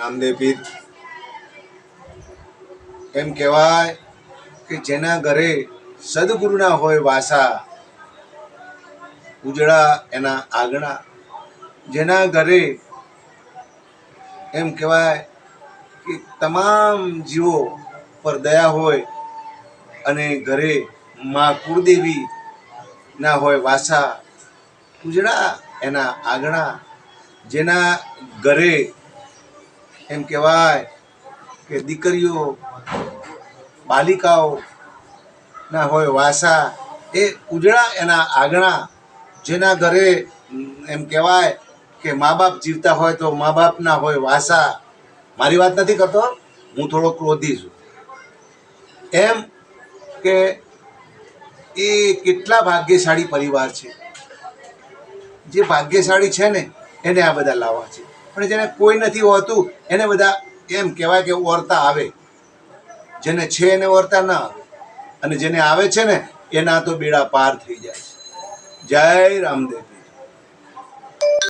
રામદેવ પીર એમ કહેવાય કે જેના ઘરે સદગુરુના હોય વાસા, ઉજળા એના આંગણા. જેના ઘરે એમ કહેવાય કે તમામ જીવો પર દયા હોય અને ઘરે મા કુળદેવી ના હોય વાસા, ઉજળા એના આંગણા. જેના ઘરે એમ કહેવાય કે દીકરીઓ બાલિકાઓ ના હોય વાસા, એ ઉજળા એના આંગણા. જેના ઘરે એમ કહેવાય કે મા બાપ જીવતા હોય તો મા બાપના હોય વાસા. મારી વાત નથી કરતો, હું થોડો ક્રોધી છું. એમ કે એ કેટલા ભાગ્યશાળી પરિવાર છે. જે ભાગ્યશાળી છે ને એને આ બધા લાવવા છે, પણ જેને કોઈ નથી હોતું એને બધા એમ કહેવાય કે ઓરતા આવે. જેને છે એને ઓરતા ના આવે, અને જેને આવે છે ને એના તો બેડા પાર થઈ જાય છે. જય રામદેવ.